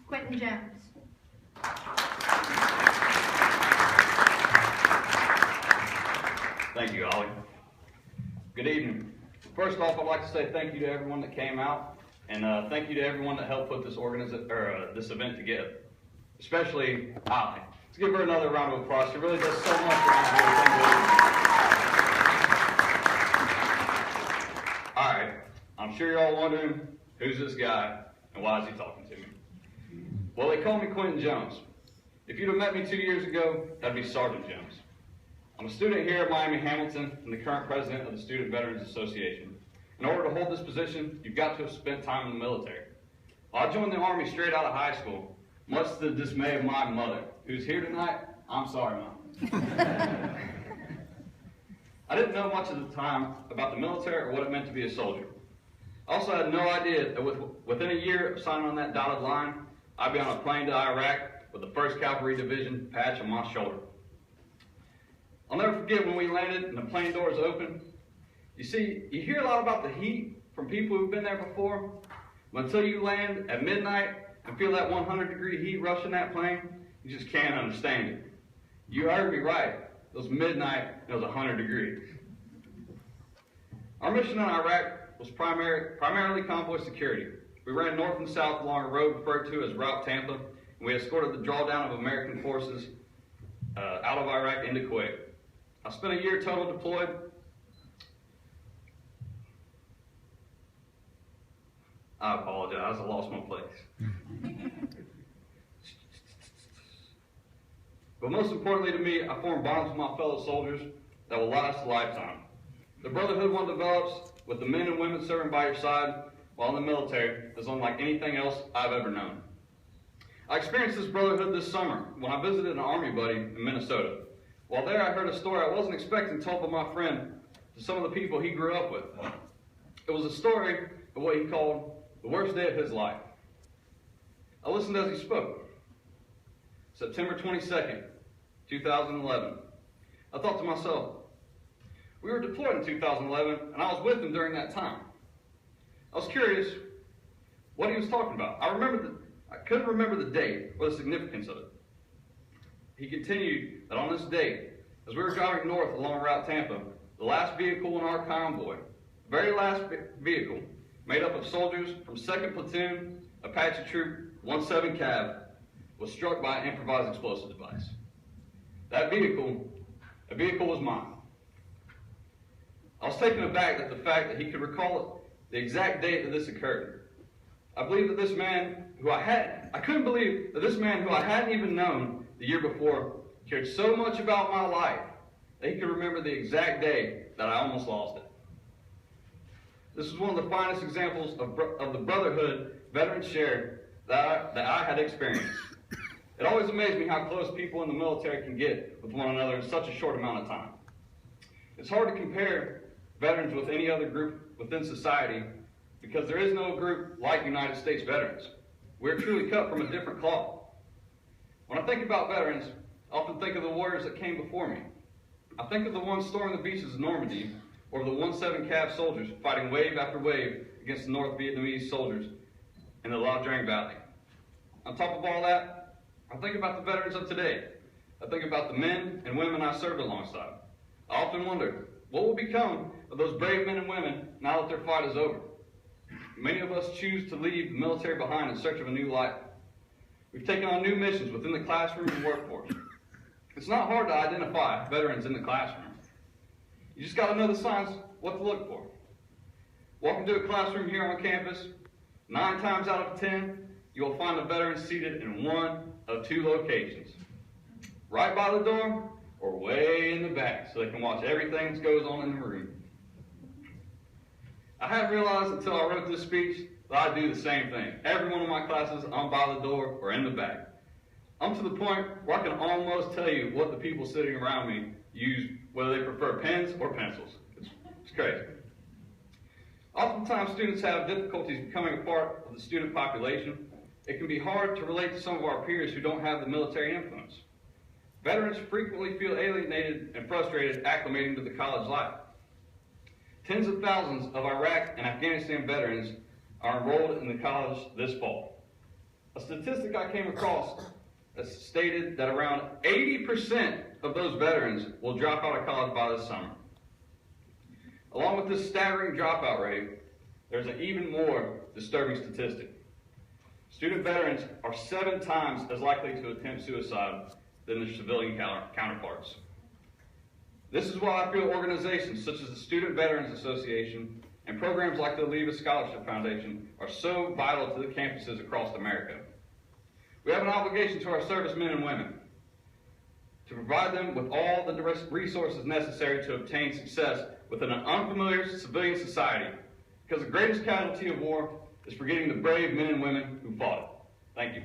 Quentin Jones. Thank you, Ollie. Good evening. First off, I'd like to say thank you to everyone that came out, and thank you to everyone that helped put this this event together, especially Ollie. Let's give her another round of applause. She really does so much around here. All right, I'm sure you're all wondering, who's this guy, and why is he talking to me? Well, they call me Quentin Jones. If you'd have met me 2 years ago, that'd be Sergeant Jones. I'm a student here at Miami Hamilton and the current president of the Student Veterans Association. In order to hold this position, you've got to have spent time in the military. Well, I joined the Army straight out of high school, much to the dismay of my mother, who's here tonight. I'm sorry, Mom. I didn't know much at the time about the military or what it meant to be a soldier. I also had no idea that within a year of signing on that dotted line, I'd be on a plane to Iraq with the 1st Cavalry Division patch on my shoulder. I'll never forget when we landed and the plane doors opened. You see, you hear a lot about the heat from people who've been there before, but until you land at midnight and feel that 100-degree heat rush in that plane, you just can't understand it. You heard me right. It was midnight, it was 100 degrees. Our mission in Iraq was primarily convoy security. We ran north and south along a road referred to as Route Tampa, and we escorted the drawdown of American forces out of Iraq into Kuwait. I spent a year total deployed. I apologize, I lost my place. But most importantly to me, I formed bonds with my fellow soldiers that will last a lifetime. The brotherhood one develops with the men and women serving by your side while in the military is unlike anything else I've ever known. I experienced this brotherhood this summer when I visited an Army buddy in Minnesota. While there, I heard a story I wasn't expecting told by my friend to some of the people he grew up with. It was a story of what he called the worst day of his life. I listened as he spoke. September 22nd, 2011. I thought to myself, we were deployed in 2011, and I was with him during that time. I was curious what he was talking about. I couldn't remember the date or the significance of it. He continued that on this date, as we were driving north along Route Tampa, the last vehicle in our convoy, the very last vehicle, made up of soldiers from 2nd Platoon, Apache Troop 17 Cav, was struck by an improvised explosive device. That vehicle was mine. I was taken aback at the fact that he could recall the exact date that this occurred. I couldn't believe that this man who I hadn't even known the year before cared so much about my life that he could remember the exact day that I almost lost it. This is one of the finest examples of the brotherhood veterans share that I had experienced. It always amazed me how close people in the military can get with one another in such a short amount of time. It's hard to compare veterans with any other group within society because there is no group like United States veterans. We're truly cut from a different cloth. When I think about veterans, I often think of the warriors that came before me. I think of the ones storming the beaches of Normandy, or the 17 Cav soldiers fighting wave after wave against the North Vietnamese soldiers in the La Drang Valley. On top of all that, I think about the veterans of today. I think about the men and women I served alongside. I often wonder, what will become of those brave men and women now that their fight is over? Many of us choose to leave the military behind in search of a new life. We've taken on new missions within the classroom and workforce. It's not hard to identify veterans in the classroom. You just got to know the signs, what to look for. Walk into a classroom here on campus, 9 times out of 10, you will find a veteran seated in one of 2 locations. Right by the door or way in the back so they can watch everything that goes on in the room. I hadn't realized until I wrote this speech that I do the same thing. Every one of my classes, I'm by the door or in the back. I'm to the point where I can almost tell you what the people sitting around me use, whether they prefer pens or pencils. It's crazy. Oftentimes students have difficulties becoming a part of the student population. It can be hard to relate to some of our peers who don't have the military influence. Veterans frequently feel alienated and frustrated acclimating to the college life. Tens of thousands of Iraq and Afghanistan veterans are enrolled in the college this fall. A statistic I came across stated that around 80% of those veterans will drop out of college by this summer. Along with this staggering dropout rate, there's an even more disturbing statistic. Student veterans are 7 times as likely to attempt suicide than their civilian counterparts. This is why I feel organizations such as the Student Veterans Association and programs like the Leave a Scholarship Foundation are so vital to the campuses across America. We have an obligation to our servicemen and women to provide them with all the resources necessary to obtain success within an unfamiliar civilian society, because the greatest casualty of war is forgetting the brave men and women who fought it. Thank you.